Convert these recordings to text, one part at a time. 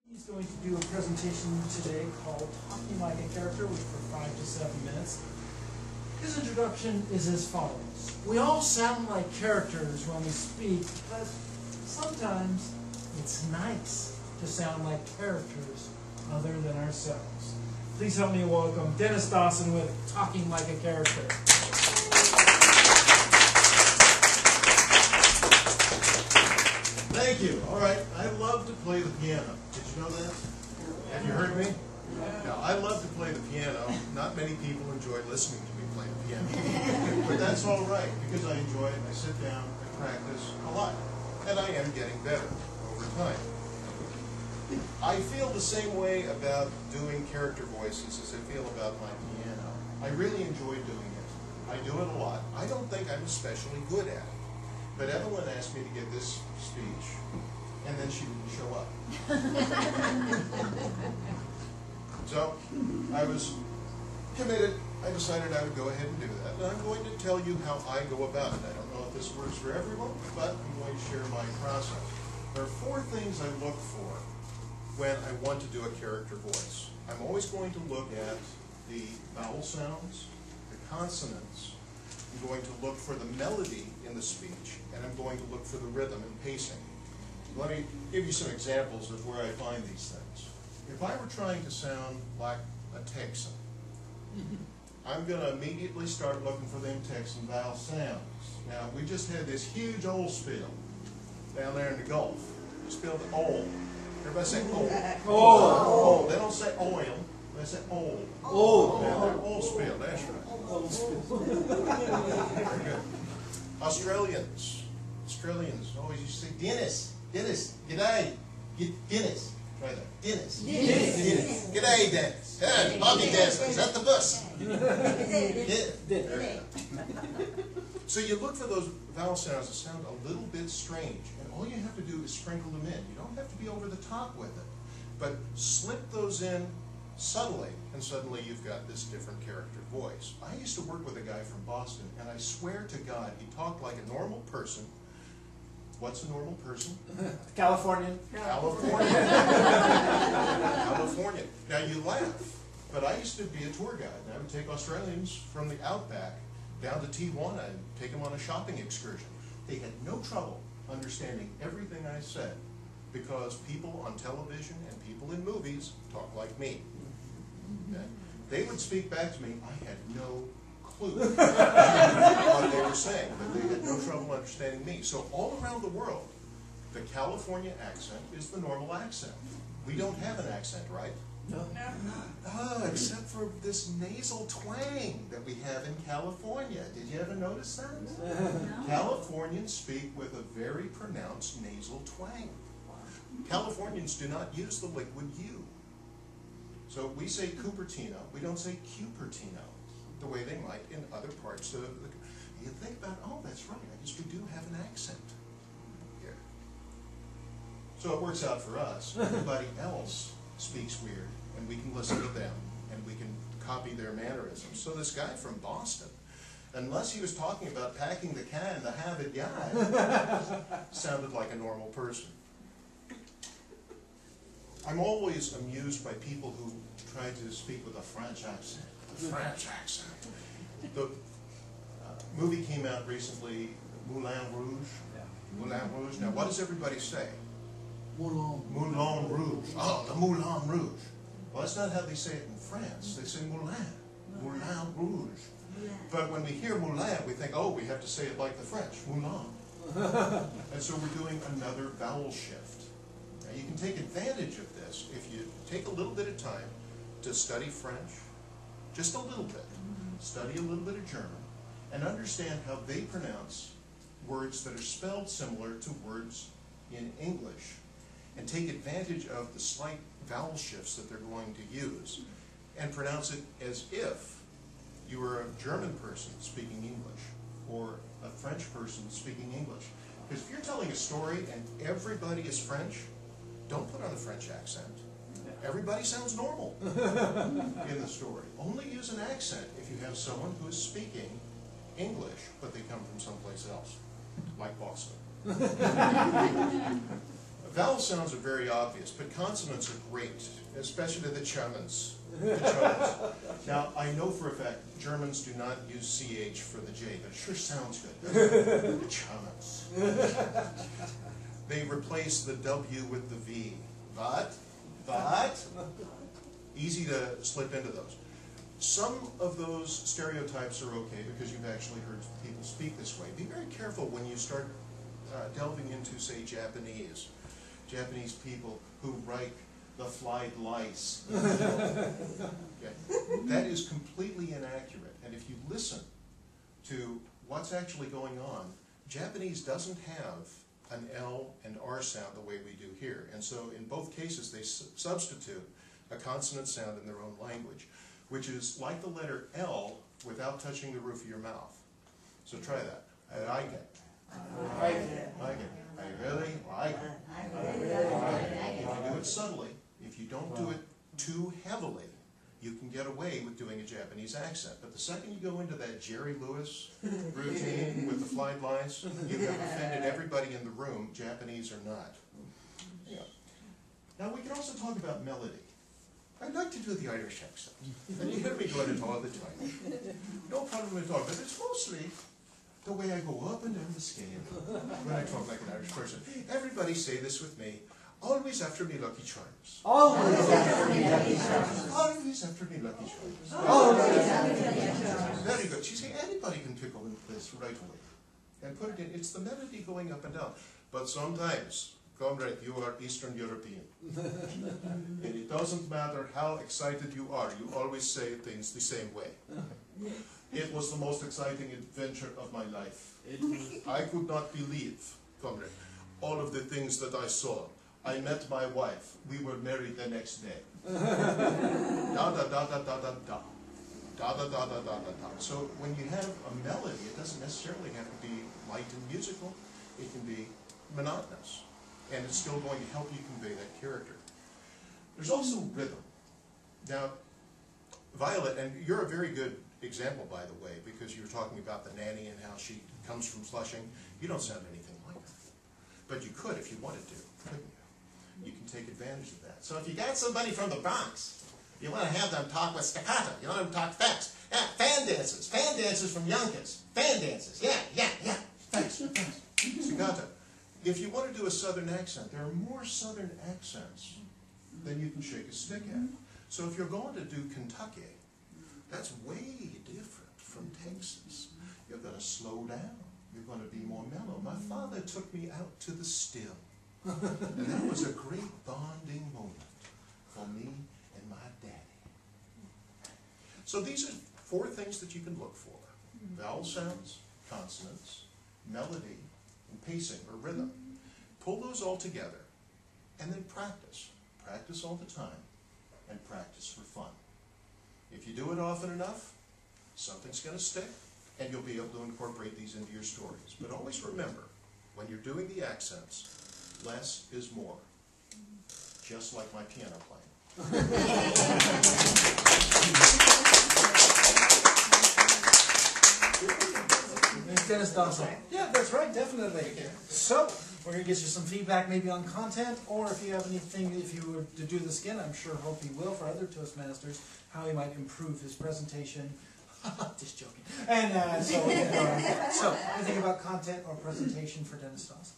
He's going to do a presentation today called Talking Like a Character, which for 5 to 7 minutes. His introduction is as follows. We all sound like characters when we speak, but sometimes it's nice to sound like characters other than ourselves. Please help me welcome Dennis Dawson with Talking Like a Character. Thank you. All right. I love to play the piano. Did you know that? Have you heard me? Now, I love to play the piano. Not many people enjoy listening to me play the piano. But that's all right, because I enjoy it. I sit down and practice a lot. And I am getting better over time. I feel the same way about doing character voices as I feel about my piano. I really enjoy doing it. I do it a lot. I don't think I'm especially good at it. But Evelyn asked me to give this speech, and then she didn't show up. So I was committed. I decided I would go ahead and do that. And I'm going to tell you how I go about it. I don't know if this works for everyone, but I'm going to share my process. There are 4 things I look for when I want to do a character voice. I'm always going to look at the vowel sounds, the consonants. I'm going to look for the melody in the speech, and I'm going to look for the rhythm and pacing. Let me give you some examples of where I find these things. If I were trying to sound like a Texan, I'm going to immediately start looking for them Texan vowel sounds. Now, we just had this huge oil spill down there in the Gulf. We spilled oil. Everybody say oil. Oil. They don't say oil. They say oil. Oil. Yeah, they're oil spill. That's right. Very good. Australians always used to say Dennis, g'day, Dennis. Try that. Dennis. G'day, Dennis. Hey, Bobby Dennis. Is that the bus? Yeah. So you look for those vowel sounds that sound a little bit strange, and all you have to do is sprinkle them in. You don't have to be over the top with it, but slip those in subtly, and suddenly you've got this different character voice. I used to work with a guy from Boston, and I swear to God, he talked like a normal person. What's a normal person? Californian. California. California. Now you laugh, but I used to be a tour guide, and I would take Australians from the outback down to Tijuana and take them on a shopping excursion. They had no trouble understanding everything I said, because people on television and people in movies talk like me. Okay? They would speak back to me. I had no clue what they were saying, but they had no trouble understanding me. So all around the world, the California accent is the normal accent. We don't have an accent, right? No. Oh, except for this nasal twang that we have in California. Did you ever notice that? No. Californians speak with a very pronounced nasal twang. Californians do not use the liquid U. So we say Cupertino, we don't say Cupertino, the way they might in other parts of the country. You think about, oh, that's right, I guess we do have an accent here. So it works out for us. Everybody else speaks weird, and we can listen to them, and we can copy their mannerisms. So this guy from Boston, unless he was talking about packing the can, the habit guy, sounded like a normal person. I'm always amused by people who try to speak with a French accent. A French accent. The movie came out recently, Moulin Rouge. Yeah. Moulin Rouge. Now, what does everybody say? Moulin Rouge. Oh, the Moulin Rouge. Well, that's not how they say it in France. They say Moulin. Moulin Rouge. But when we hear Moulin, we think, oh, we have to say it like the French. Moulin. And so we're doing another vowel shift. Now, you can take advantage of this if you take a little bit of time to study French, just a little bit, study a little bit of German, and understand how they pronounce words that are spelled similar to words in English, and take advantage of the slight vowel shifts that they're going to use, and pronounce it as if you were a German person speaking English, or a French person speaking English. Because if you're telling a story and everybody is French, don't put on a French accent. Everybody sounds normal in the story. Only use an accent if you have someone who is speaking English, but they come from someplace else, like Boston. Vowel sounds are very obvious, but consonants are great, especially the Germans. Now, I know for a fact Germans do not use CH for the J, but it sure sounds good. The Germans. They replace the W with the V. What? Easy to slip into those. Some of those stereotypes are okay because you've actually heard people speak this way. Be very careful when you start delving into, say, Japanese people who write the flied lice. Okay. That is completely inaccurate. And if you listen to what's actually going on, Japanese doesn't have an L and R sound the way we do here. And so in both cases, they substitute a consonant sound in their own language, which is like the letter L without touching the roof of your mouth. So try that. I like it. I like it. I really like it. If you do it subtly, if you don't do it too heavily, you can get away with doing a Japanese accent. But the second you go into that Jerry Lewis routine with the flied lice, you have offended everybody in the room, Japanese or not. Yeah. Now we can also talk about melody. I'd like to do the Irish accent. And you hear me doing it all the time. No problem at all, but it's mostly the way I go up and down the scale when I talk like an Irish person. Everybody say this with me. Always after me lucky charms. Always after me lucky charms. Always after me lucky charms. Always after me lucky charms. Very good. You see, anybody can pick up this right away and put it in. It's the melody going up and down. But sometimes, comrade, you are Eastern European. And it doesn't matter how excited you are, you always say things the same way. It was the most exciting adventure of my life. I could not believe, comrade, all of the things that I saw. I met my wife. We were married the next day. Da da da da da da da. Da da da da da da da. So when you have a melody, it doesn't necessarily have to be light and musical. It can be monotonous. And it's still going to help you convey that character. There's also rhythm. Now, Violet, and you're a very good example, by the way, because you were talking about the nanny and how she comes from Flushing. You don't sound anything like her. But you could if you wanted to, couldn't you? You can take advantage of that. So if you got somebody from the Bronx, you want to have them talk with staccato. You want them to talk fast. Yeah, fan dances from Yonkers. Fan dances, yeah. Fast. Staccato. If you want to do a Southern accent, there are more Southern accents than you can shake a stick at. So if you're going to do Kentucky, that's way different from Texas. You're going to slow down. You're going to be more mellow. My father took me out to the still. And that was a great bonding moment for me and my daddy. So these are 4 things that you can look for. Vowel sounds, consonants, melody, and pacing or rhythm. Pull those all together and then practice. Practice all the time and practice for fun. If you do it often enough, something's going to stick and you'll be able to incorporate these into your stories. But always remember, when you're doing the accents, less is more. Just like my piano playing. Thanks, Dennis Dawson. Yeah, that's right, definitely. So, we're going to get you some feedback maybe on content, or if you have anything, if you were to do this again, I'm sure hope he will for other Toastmasters, how he might improve his presentation. Just joking. And so anything about content or presentation for Dennis Dawson?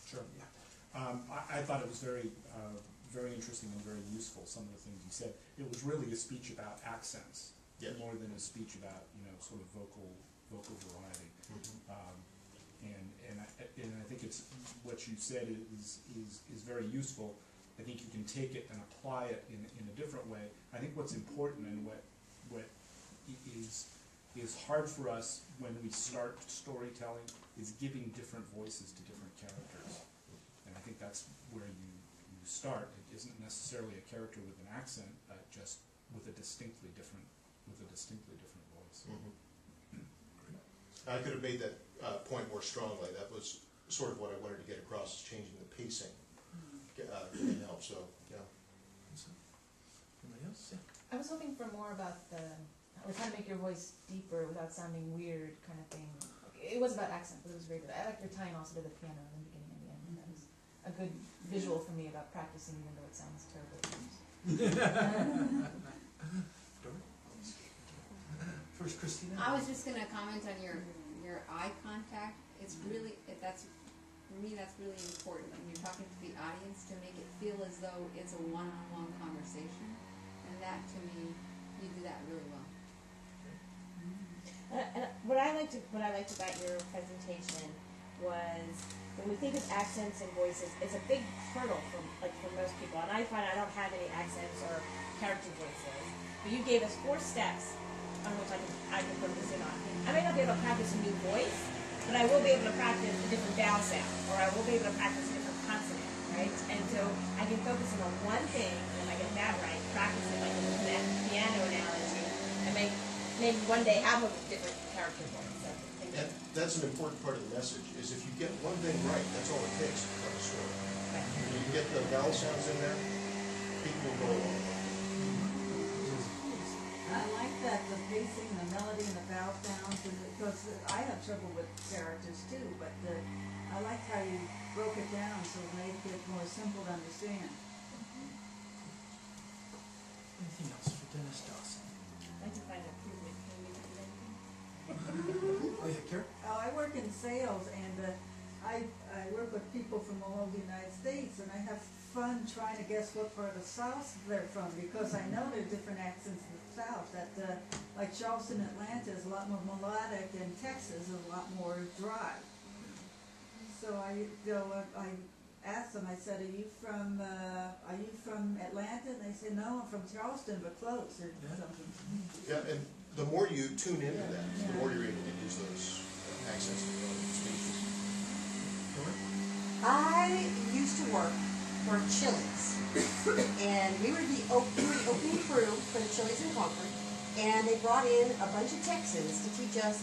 Sure. Yeah. I thought it was very interesting and very useful. Some of the things you said. It was really a speech about accents, more than a speech about sort of vocal variety. And I think it's what you said is very useful. I think you can take it and apply it in a different way. I think what's important and what is hard for us when we start storytelling is giving different voices to different characters. And I think that's where you start. It isn't necessarily a character with an accent, just with a distinctly different voice. I could have made that point more strongly. That was sort of what I wanted to get across, is changing the pacing can help. So, yeah. Anybody else? Yeah. I was hoping for more about like how to make your voice deeper without sounding weird kind of thing. It was about accent, but it was very good. I liked your tying also to the piano in the beginning and the end. That was a good visual for me about practicing, even though it sounds terrible at times. First, Christina. I was just gonna comment on your eye contact. It's really, for me, that's really important when you're talking to the audience, to make it feel as though it's a one-on-one conversation. And that, to me, you do that really well. And what I liked about your presentation was when we think of accents and voices, it's a big hurdle for most people. And I find I don't have any accents or character voices. But you gave us 4 steps on which I can focus in on. I may not be able to practice a new voice, but I will be able to practice a different vowel sound, or I will be able to practice a different consonant, right? And so I can focus in on one thing, and if I get that right, practice it like in the piano analogy, and maybe one day have a different character voice. And that's an important part of the message, is if you get one thing right, that's all it takes to tell a story. Right. When you get the vowel sounds in there, people will go along. I like that, the pacing, the melody, and the vowel sounds, and because I have trouble with characters too, but I like how you broke it down so it made it more simple to understand. Anything else for Dennis Dawson? I can find improvement. Can we do anything? Oh, yeah, Karen? I work in sales, and I work with people from all over the United States, and I have fun trying to guess what part of the South they're from, because I know there are different accents in the South. That like Charleston, Atlanta is a lot more melodic, and Texas is a lot more dry. So I asked them. I said, "Are you from Atlanta?" And they said, "No, I'm from Charleston, but close." Or something. Yeah, and the more you tune into that, the more you're able to use those accents in your own speeches. I used to work for Chili's, and we were the opening crew for the Chili's in Concord, and they brought in a bunch of Texans to teach us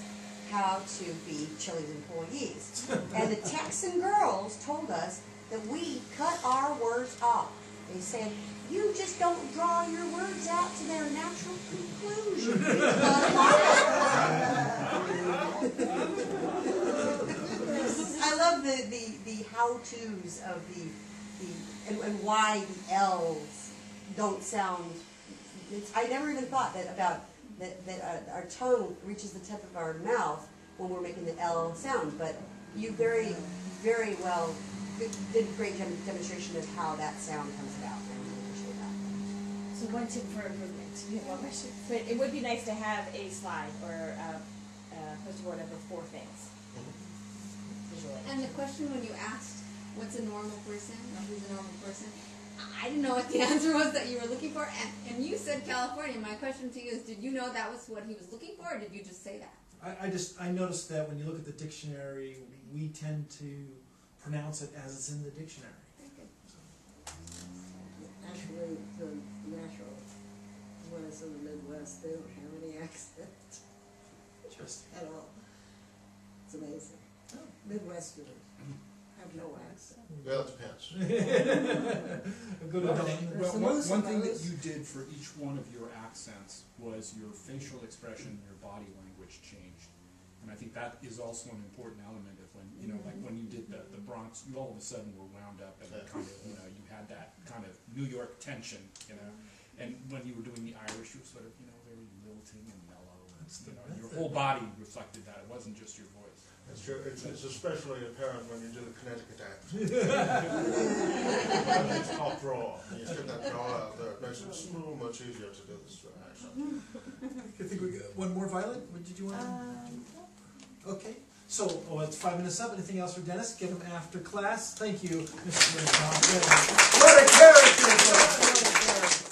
how to be Chili's employees. And the Texan girls told us that we cut our words off. They said, "You just don't draw your words out to their natural conclusion." I love the how-tos of and why the L's don't sound. I never even thought that our tongue reaches the tip of our mouth when we're making the L sound. But you very, very well did a great demonstration of how that sound comes about. I really appreciate that. So one tip for improvement. We have one question. But it would be nice to have a slide or a poster board of the 4 things. Visually. And the question when you asked, what's a normal person, or who's a normal person, I didn't know what the answer was that you were looking for, and you said California. My question to you is, did you know that was what he was looking for, or did you just say that? I noticed that when you look at the dictionary, we tend to pronounce it as it's in the dictionary. Actually, the natural ones in the Midwest, they don't have any accent Interesting. at all. It's amazing. Midwesterners have no accent. Well, it depends. Go to Dawn. Well, one thing that you did for each one of your accents was your facial expression, your body language changed. And I think that is also an important element of when, you know, like when you did the Bronx, you all of a sudden were wound up and kind of, you know, you had that kind of New York tension, you know. And when you were doing the Irish, you were sort of, you know, very lilting and mellow. And, you know, your whole body reflected that. It wasn't just your voice. That's true. It's especially apparent when you do the Connecticut accent. It's called draw. You get that draw out there. It makes it so much easier to do this accent. I think we got one more, Violet. What did you want to Okay. So, it's 5 minutes up. Anything else for Dennis? Get him after class. Thank you, Mr. Tom. What a character! What a character!